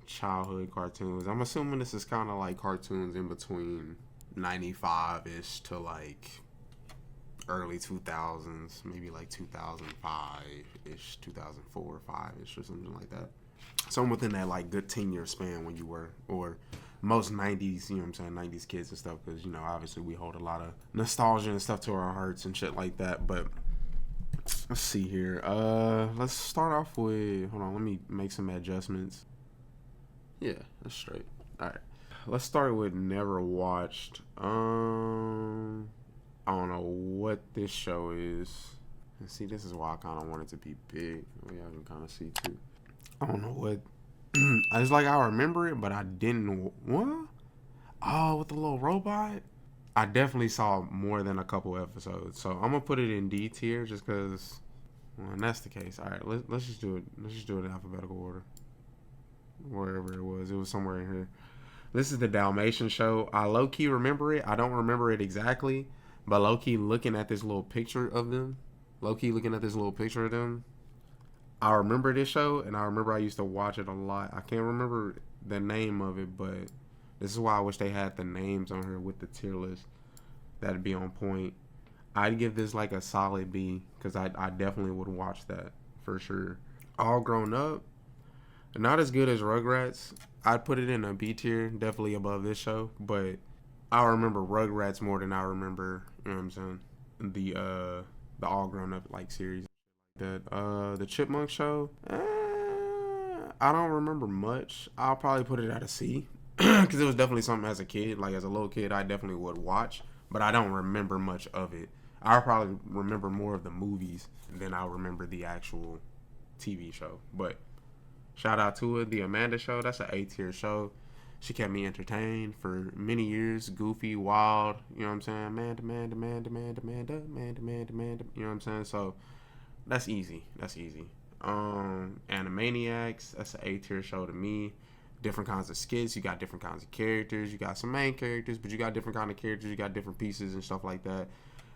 Childhood cartoons. I'm assuming this is kind of like cartoons in between 95 ish to like early 2000s, maybe like 2005 ish, 2004, 5 ish, or something like that. Something within that like good 10-year span when you were, or most 90s, you know what I'm saying, 90s kids and stuff, because, you know, obviously we hold a lot of nostalgia and stuff to our hearts and shit like that. But let's see here. Let's start off with, hold on, let me make some adjustments. Yeah, that's straight. All right. Let's start with never watched. I don't know what this show is. And see, this is why I kind of want it to be big. Y'all can kind of see too. I don't know what. It's like I remember it, but I didn't. What? Oh, with the little robot. I definitely saw more than a couple episodes, so I'm gonna put it in D tier just because. Well, and that's the case. All right, let's just do it. Let's just do it in alphabetical order. Wherever it was somewhere in here. This is the Dalmatian show. I low key remember it. I don't remember it exactly, but low key looking at this little picture of them. I remember this show, and I remember I used to watch it a lot. I can't remember the name of it, but this is why I wish they had the names on here with the tier list. That'd be on point. I'd give this like a solid B, because I definitely would watch that for sure. All Grown Up, not as good as Rugrats. I'd put it in a B tier, definitely above this show, but I remember Rugrats more than I remember, you know what I'm saying, the All Grown Up like series. The Chipmunk show, I don't remember much. I'll probably put it at a C, because it was definitely something as a kid, like as a little kid, I definitely would watch, but I don't remember much of it. I'll probably remember more of the movies than I'll remember the actual TV show. But shout out to it, the Amanda Show. That's an A tier show. She kept me entertained for many years. Goofy, wild, you know what I'm saying? Amanda. You know what I'm saying? So that's easy. Animaniacs, that's an A tier show to me. Different kinds of skits. You got different kinds of characters. You got some main characters, but you got different kind of characters. You got different pieces and stuff like that.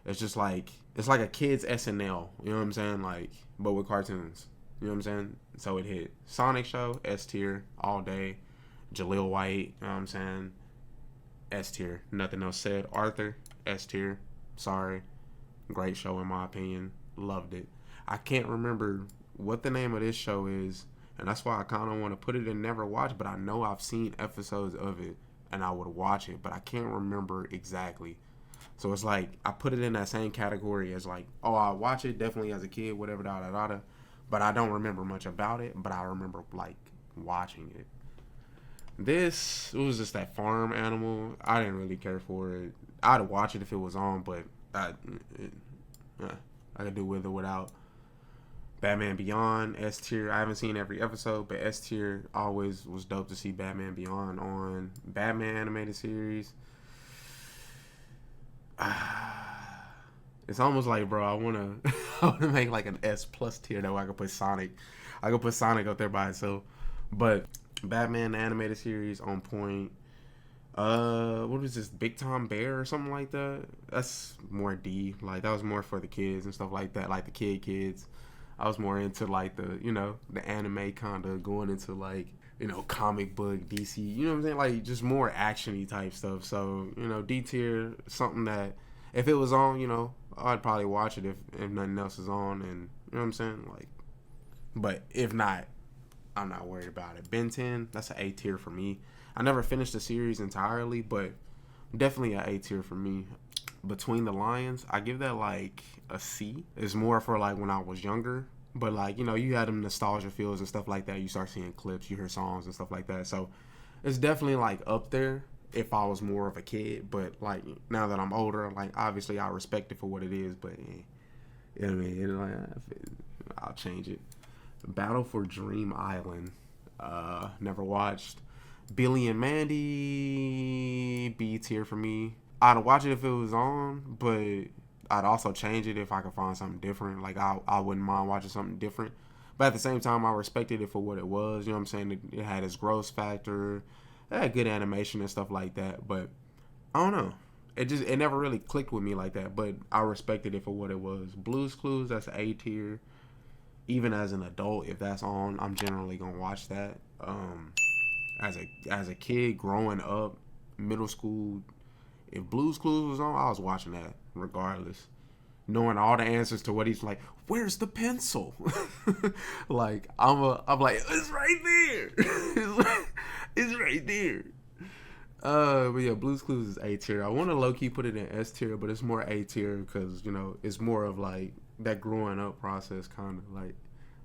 It's just like, it's like a kid's SNL. You know what I'm saying? Like, but with cartoons. You know what I'm saying? So it hit. Sonic Show, S tier, all day. Jaleel White, you know what I'm saying? S tier. Nothing else said. Arthur, S tier. Sorry. Great show in my opinion. Loved it. I can't remember what the name of this show is, and that's why I kind of want to put it in never watch, but I know I've seen episodes of it, and I would watch it, but I can't remember exactly. So it's like, I put it in that same category as like, oh, I'll watch it definitely as a kid, whatever, da-da-da-da. But I don't remember much about it, but I remember, like, watching it. This, it was just that farm animal. I didn't really care for it. I'd watch it if it was on, but I could do with or without. Batman Beyond, S tier. I haven't seen every episode, but S tier always was dope to see Batman Beyond on. Batman animated series. It's almost like, bro, I wanna make like an S plus tier that way I could put Sonic. I could put Sonic up there by itself. But Batman animated series on point. What was this, Big Tom Bear or something like that? That's more D. Like, that was more for the kids and stuff like that, like the kids. I was more into like the, you know, the anime kind of going into like, you know, comic book DC, you know what I'm saying? Like, just more action-y type stuff. So, you know, D tier, something that if it was on, you know, I'd probably watch it if nothing else is on, and you know what I'm saying? Like, but if not, I'm not worried about it. Ben 10, that's an A tier for me. I never finished the series entirely, but definitely an A tier for me. Between the Lions, I give that like a C. It's more for like when I was younger, but like, you know, you had them nostalgia feels and stuff like that. You start seeing clips, you hear songs and stuff like that. So it's definitely like up there if I was more of a kid, but like now that I'm older, like obviously I respect it for what it is, but you know what I mean, I'll change it. Battle for Dream Island, never watched. Billy and Mandy, B tier for me. I'd watch it if it was on, but I'd also change it if I could find something different. Like, I wouldn't mind watching something different. But at the same time, I respected it for what it was. You know what I'm saying? It had its gross factor. It had good animation and stuff like that. But, I don't know. It never really clicked with me like that, but I respected it for what it was. Blue's Clues, that's A tier. Even as an adult, if that's on, I'm generally gonna watch that. As a kid growing up, middle school, if Blue's Clues was on, I was watching that regardless, knowing all the answers to what he's like. Where's the pencil? Like I'm like it's right there. It's right there. But yeah, Blue's Clues is A tier. I want to low key put it in S tier, but it's more A tier because it's more of like that growing up process kind of like.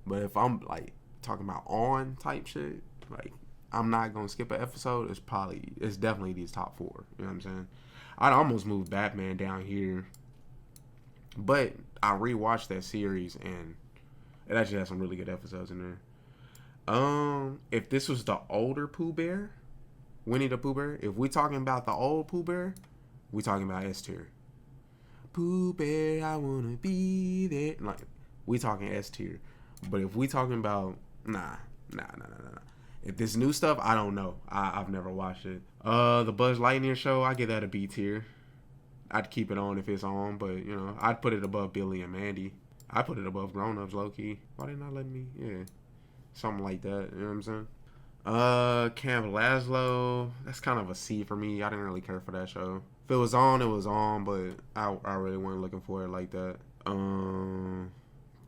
But if I'm like talking about on type shit, like I'm not gonna skip an episode. It's definitely these top four. You know what I'm saying? I'd almost move Batman down here, but I rewatched that series and it actually has some really good episodes in there. If this was the older Pooh Bear, Winnie the Pooh Bear, if we talking about the old Pooh Bear, we talking about S tier. Pooh Bear, I wanna be there. Like we talking S tier. But if we talking about nah. If this new stuff, I don't know. I've never watched it. The Buzz Lightyear show, I give that a B tier. I'd keep it on if it's on, but I'd put it above Billy and Mandy. I put it above Grown Ups, low key. Why they not let me? Yeah, something like that. You know what I'm saying? Camp Lazlo, that's kind of a C for me. I didn't really care for that show. If it was on, it was on, but I really wasn't looking for it like that.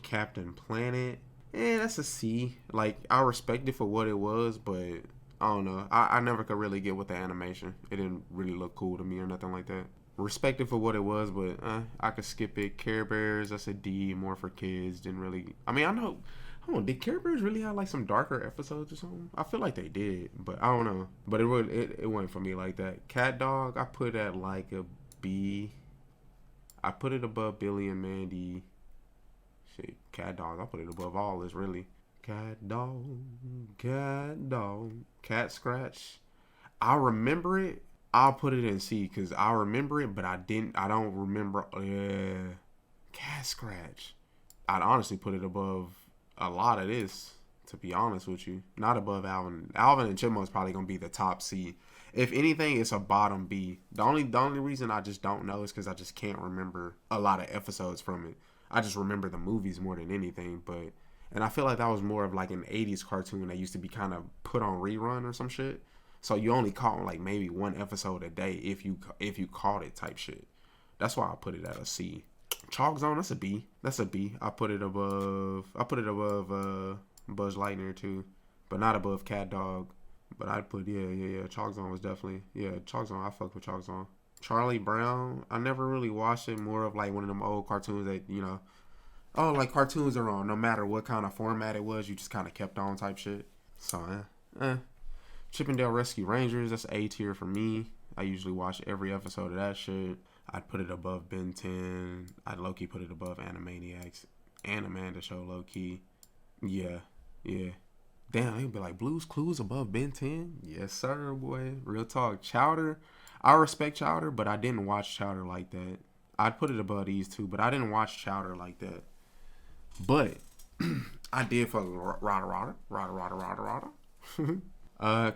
Captain Planet, that's a C. Like, I respect it for what it was, but I don't know. I never could really get with the animation. It didn't really look cool to me or nothing like that. Respect it for what it was, but I could skip it. Care Bears, that's a D, more for kids. Didn't really. I mean, I know. Hold on, did Care Bears really have like some darker episodes or something? I feel like they did, but I don't know. But it went for me like that. Cat Dog, I put at like a B. I put it above Billy and Mandy. Shit, Cat Dog, I put it above all this really. Cat Dog, Cat Scratch. I remember it. I'll put it in C because I remember it, but I don't remember. Cat Scratch. I'd honestly put it above a lot of this, to be honest with you. Not above Alvin. Alvin and Chipmunk's probably gonna be the top C. If anything, it's a bottom B. The only reason I just don't know is because I just can't remember a lot of episodes from it. I just remember the movies more than anything. And I feel like that was more of like an 80s cartoon that used to be kind of put on rerun or some shit. So you only caught like maybe one episode a day if you caught it type shit. That's why I put it at a C. Chalk Zone, that's a B. That's a B. I put it above Buzz Lightyear too, but not above Cat Dog. But I'd put Chalk Zone was definitely Chalk Zone. I fucked with Chalk Zone. Charlie Brown, I never really watched it. More of like one of them old cartoons that like cartoons are on. No matter what kind of format it was, you just kind of kept on type shit. So Chippendale Rescue Rangers, that's A tier for me. I usually watch every episode of that shit. I'd put it above Ben 10. I'd low-key put it above Animaniacs and Amanda Show low-key. Yeah. Damn, they'd be like, Blue's Clues above Ben 10? Yes, sir, boy. Real talk. Chowder, I respect Chowder, but I didn't watch Chowder like that. I'd put it above these two, but I didn't watch Chowder like that. But I did for Rada.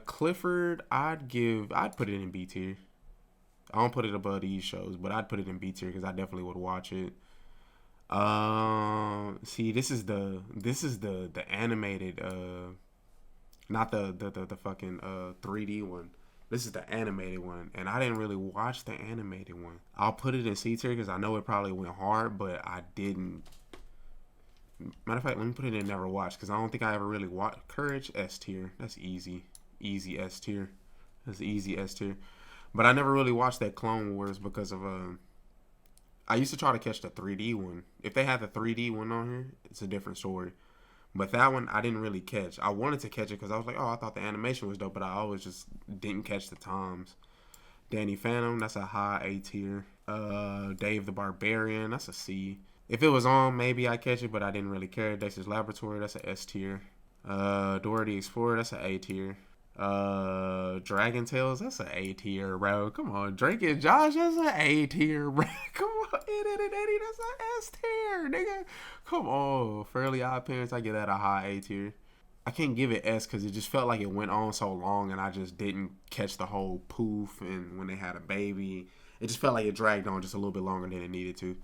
Clifford, I'd put it in B tier. I don't put it above these shows, but I'd put it in B tier because I definitely would watch it. See, this is the animated, not the fucking 3D one. This is the animated one, and I didn't really watch the animated one. I'll put it in C tier because I know it probably went hard, but I didn't. Matter of fact, let me put it in never watched because I don't think I ever really watched. Courage, S tier. That's easy S tier. That's easy S tier. But I never really watched that Clone Wars because of I used to try to catch the 3D one. If they had the 3D one on here, it's a different story. But that one I didn't really catch. I wanted to catch it because I was like, oh, I thought the animation was dope, but I always just didn't catch the times. Danny Phantom, that's a high A tier. Dave the Barbarian, that's a C. If it was on, maybe I catch it, but I didn't really care. Dexter's Laboratory, that's a S tier. Dora the Explorer, that's a A tier. Dragon Tales, that's an A tier, bro. Come on, Drake and Josh, that's an A tier, bro. Come on, Eddie, that's an S tier, nigga. Come on, Fairly Odd Parents, I give that a high A tier. I can't give it S because it just felt like it went on so long, and I just didn't catch the whole poof and when they had a baby It just felt like it dragged on just a little bit longer than it needed to.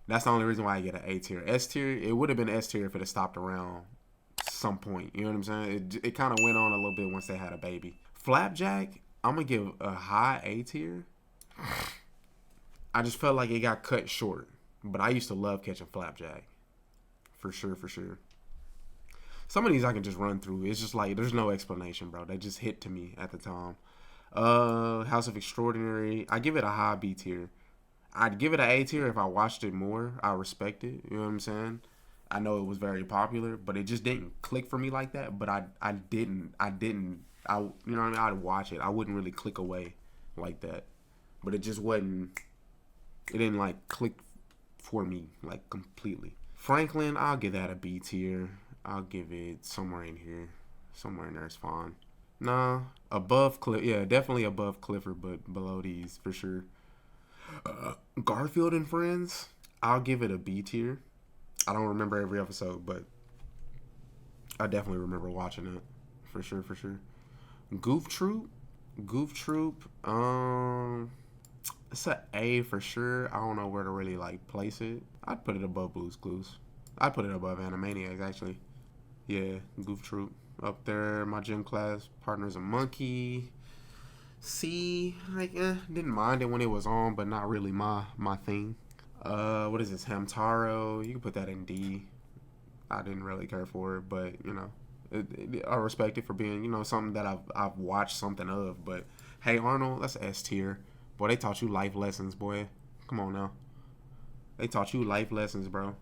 That's the only reason why I get an A tier. S tier, it would have been S tier if it had stopped around some point. You know what I'm saying? It kind of went on a little bit once they had a baby. Flapjack, I'm going to give a high A tier. I just felt like it got cut short. But I used to love catching Flapjack. For sure, for sure. Some of these I can just run through. It's just like, there's no explanation, bro. They just hit to me at the time. House of Extraordinary, I give it a high B tier. I'd give it an A tier if I watched it more. I respect it. You know what I'm saying? I know it was very popular, but it just didn't click for me like that. But I didn't, you know what I mean? I'd watch it. I wouldn't really click away like that. But it just wasn't, it didn't like click for me like completely. Franklin, I'll give that a B tier. I'll give it somewhere in here. Somewhere in there is fine. Nah, above Cliff. Yeah, definitely above Clifford, but below these for sure. Garfield and Friends, I'll give it a B tier. I don't remember every episode, but I definitely remember watching it. For sure, for sure. Goof Troop, it's an A for sure. I don't know where to really like place it. I'd put it above Blue's Clues. I'd put it above Animaniacs actually. Yeah, Goof Troop up there. My gym class partner's a monkey. C, like, didn't mind it when it was on, but not really my thing. What is this? Hamtaro. You can put that in D. I didn't really care for it, but you know, I respect it for being, you know, something that I've watched something of. But Hey Arnold, that's S tier. Boy, they taught you life lessons, boy. Come on now. They taught you life lessons, bro.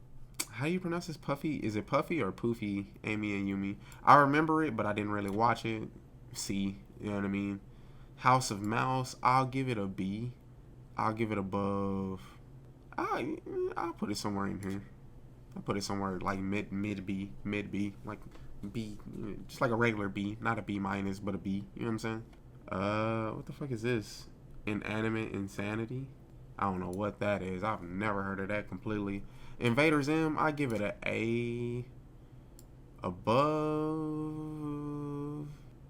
How do you pronounce this? Puffy? Is it Puffy or Poofy? Amy and Yumi. I remember it, but I didn't really watch it. C, you know what I mean? House of Mouse, I'll give it a B. I'll give it above. I'll put it somewhere in here. I'll put it somewhere like mid B, like B, just like a regular B, not a B minus, but a B. You know what I'm saying? What the fuck is this? Inanimate Insanity. I don't know what that is. I've never heard of that completely. Invader Zim, I give it a A. Above,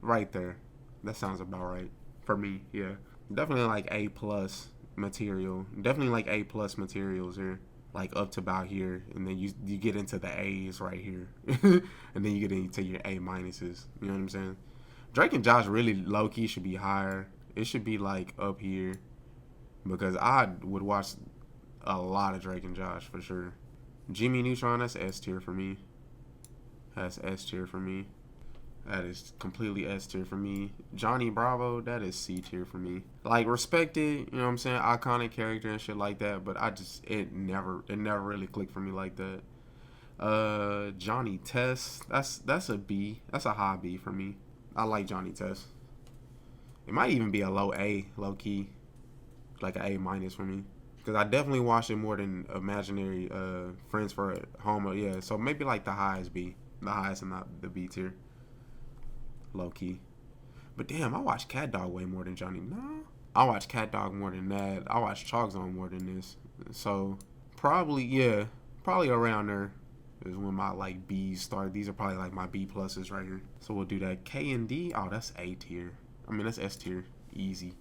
right there. That sounds about right. For me, yeah. Definitely like A plus material. Definitely like A plus materials here. Like up to about here. And then you get into the A's right here. And then you get into your A minuses. You know what I'm saying? Drake and Josh really low key should be higher. It should be like up here. Because I would watch a lot of Drake and Josh for sure. Jimmy Neutron, that's S tier for me. That's S tier for me. That is completely S tier for me. Johnny Bravo, that is C tier for me. Like, respected, you know what I'm saying? Iconic character and shit like that, but it never really clicked for me like that. Johnny Test, that's a B. That's a high B for me. I like Johnny Test. It might even be a low A, low key. Like an A minus for me. Because I definitely watched it more than Imaginary Friends for Home. Yeah, so maybe like the highest B. The highest and not the B tier. Low key. But damn, I watch Cat Dog way more than Johnny. No. I watch Cat Dog more than that. I watch Chalk Zone more than this. So probably around there is when my like B's start. These are probably like my B pluses right here. So we'll do that. K and D. Oh, that's A tier. I mean, that's S tier. Easy.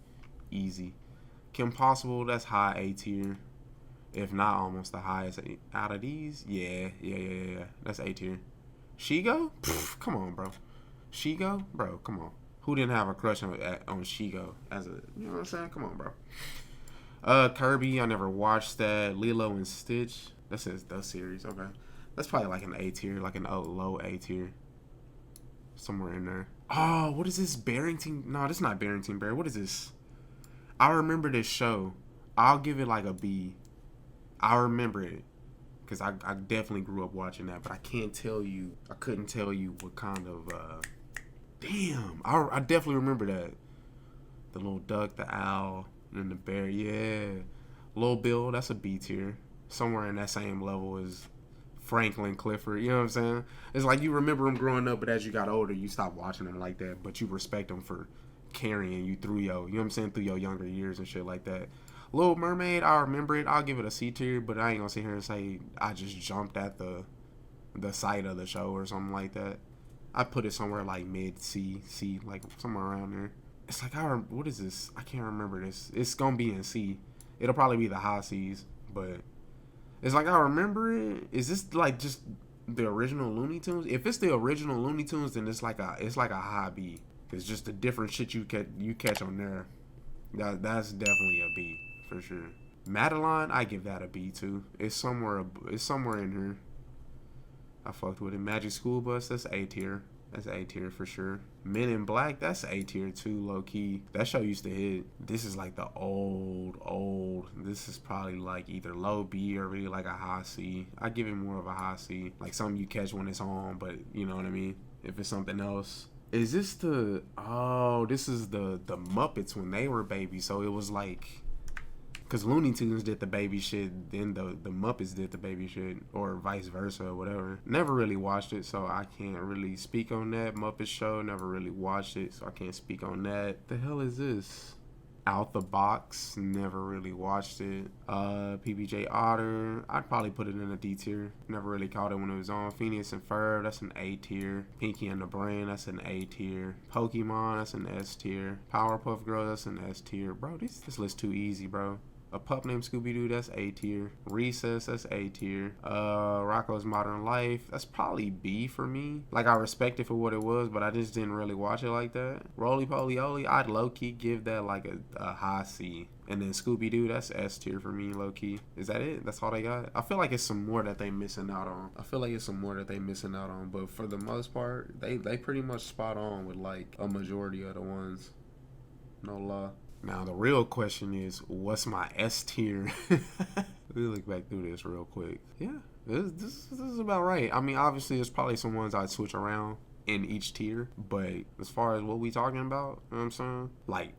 Kim Possible, that's high A tier. If not almost the highest out of these. Yeah. That's A tier. Shigo? Pfft, come on, bro. Shigo? Bro, come on. Who didn't have a crush on Shigo as a, you know what I'm saying? Come on, bro. Kirby, I never watched that. Lilo and Stitch. That says the series. Okay. That's probably like an A tier, like an low A tier. Somewhere in there. Oh, what is this? Barrington? No, this is not Barrington Bear. What is this? I remember this show. I'll give it like a B. I remember it. Because I definitely grew up watching that. But I couldn't tell you what kind of, damn. I definitely remember that. The little duck, the owl, and the bear. Yeah. Lil Bill, that's a B tier. Somewhere in that same level as Franklin, Clifford. You know what I'm saying? It's like you remember them growing up, but as you got older, you stopped watching them like that. But you respect them for carrying you through you know what I'm saying, through your younger years and shit like that. Little Mermaid, I remember it. I'll give it a C tier, but I ain't gonna sit here and say I just jumped at the sight of the show or something like that. I put it somewhere like mid C, like somewhere around there. It's like what is this? I can't remember this. It's gonna be in C. It'll probably be the high C's, but it's like I remember it. Is this like just the original Looney Tunes? If it's the original Looney Tunes, then it's like a high B. It's just the different shit you catch on there. That's definitely a B for sure. Madeline, I give that a B too. It's somewhere in here. I fucked with it. Magic School Bus, that's A tier. That's A tier for sure. Men in Black, that's A tier too, low key. That show used to hit. This is like the old. This is probably like either low B or really like a high C. I give it more of a high C. Like something you catch when it's on, but you know what I mean? If it's something else. Is this this is the Muppets when they were babies. So it was like, because Looney Tunes did the baby shit, then the Muppets did the baby shit, or vice versa, or whatever. Never really watched it, so I can't really speak on that. Muppet Show, never really watched it, so I can't speak on that. The hell is this? Out the Box, never really watched it. PBJ Otter, I'd probably put it in a D tier. Never really caught it when it was on. Phineas and Ferb, that's an A tier. Pinky and the Brain, that's an A tier. Pokemon, that's an S tier. Powerpuff Girls, that's an S tier. Bro, this list too easy, bro. A Pup Named Scooby-Doo, that's A tier. Recess, that's A tier. Rocko's Modern Life, that's probably B for me. Like, I respect it for what it was, but I just didn't really watch it like that. Roly Poly Oly, I'd low-key give that like a high C. And then Scooby-Doo, that's S tier for me, low-key. Is that it? That's all they got? I feel like it's some more that they missing out on. But for the most part, they pretty much spot on with like a majority of the ones. No lie. Now, the real question is, what's my S tier? Let me look back through this real quick. Yeah, this is about right. I mean, obviously, there's probably some ones I'd switch around in each tier. But as far as what we talking about, you know what I'm saying? Like,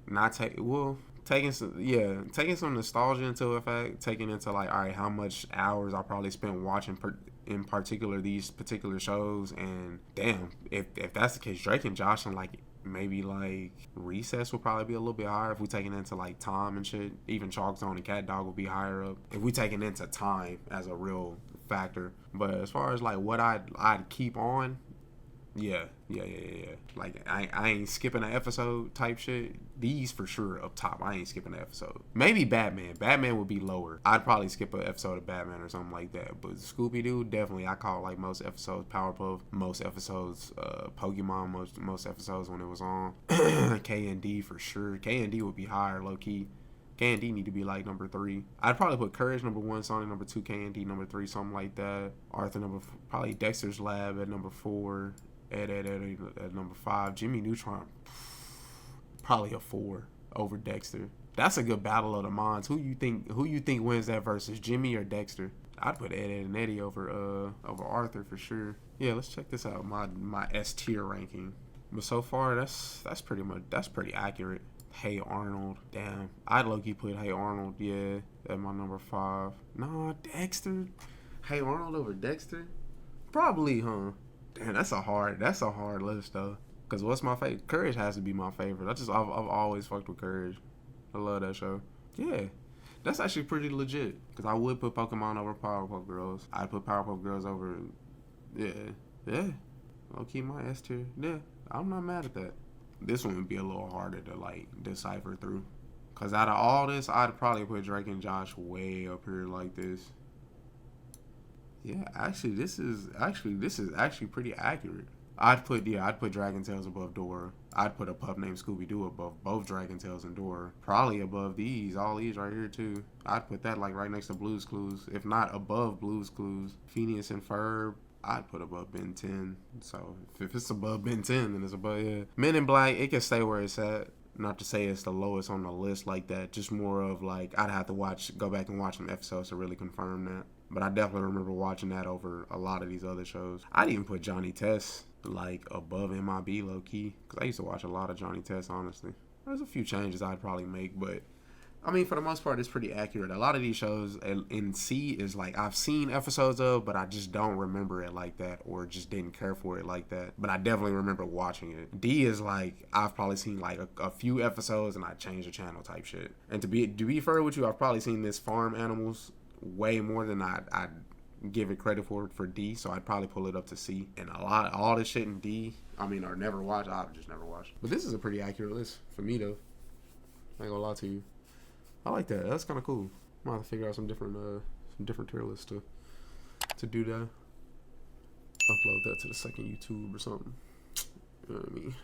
taking some nostalgia into effect, taking into like, all right, how much hours I probably spent watching in particular these particular shows. And damn, if that's the case, Drake and Josh and like, maybe like Recess will probably be a little bit higher if we taking into like time and shit. Even Chalk Zone and Cat Dog will be higher up if we taking into time as a real factor. But as far as like what I'd keep on, yeah. Like I ain't skipping an episode type shit. These for sure up top. I ain't skipping an episode. Maybe Batman. Batman would be lower. I'd probably skip an episode of Batman or something like that. But Scooby-Doo, definitely. I call like most episodes Powerpuff, most episodes Pokemon, most episodes when it was on. K&D for sure. K&D would be higher, low key. K&D need to be like number 3. I'd probably put Courage number 1, Sonic number 2, K&D number 3, something like that. Arthur probably Dexter's Lab at number 4. Ed at number 5. Jimmy Neutron, probably a 4 over Dexter. That's a good battle of the minds. Who you think wins that versus, Jimmy or Dexter? I'd put Ed and Eddie over Arthur for sure. Yeah, let's check this out. My S tier ranking. But so far that's pretty accurate. Hey Arnold, damn. I'd low-key put Hey Arnold, yeah, at my number 5. Nah, Dexter. Hey Arnold over Dexter? Probably, huh? Damn, that's a hard list though. Cause what's my favorite? Courage has to be my favorite. I've always fucked with Courage. I love that show. Yeah, that's actually pretty legit. Cause I would put Pokemon over Powerpuff Girls. I'd put Powerpuff Girls over. Yeah. I'll keep my S tier. Yeah, I'm not mad at that. This one would be a little harder to like decipher through. Cause out of all this, I'd probably put Drake and Josh way up here like this. Yeah, actually, this is actually pretty accurate. I'd put Dragon Tales above Dora. I'd put A Pup Named Scooby-Doo above both Dragon Tales and Dora. Probably above all these right here too. I'd put that like right next to Blue's Clues, if not above Blue's Clues. Phineas and Ferb, I'd put above Ben 10. So if it's above Ben 10, then it's above, yeah. Men in Black, it can stay where it's at. Not to say it's the lowest on the list like that. Just more of like, I'd have to go back and watch some episodes to really confirm that. But I definitely remember watching that over a lot of these other shows. I'd even put Johnny Test like above MIB low key, because I used to watch a lot of Johnny Test, honestly. There's a few changes I'd probably make, but I mean, for the most part, it's pretty accurate. A lot of these shows in C is like I've seen episodes of, but I just don't remember it like that, or just didn't care for it like that. But I definitely remember watching it. D is like I've probably seen like a few episodes and I changed the channel type shit. And to be fair with you, I've probably seen this Farm Animals way more than I give it credit for D, so I'd probably pull it up to C. And all this shit in D, I mean, or never watched. I've just never watched. But this is a pretty accurate list for me, though. I ain't gonna lie to you. I like that. That's kind of cool. I'm gonna have to figure out some different tier lists to do that. Upload that to the second YouTube or something. You know what I mean?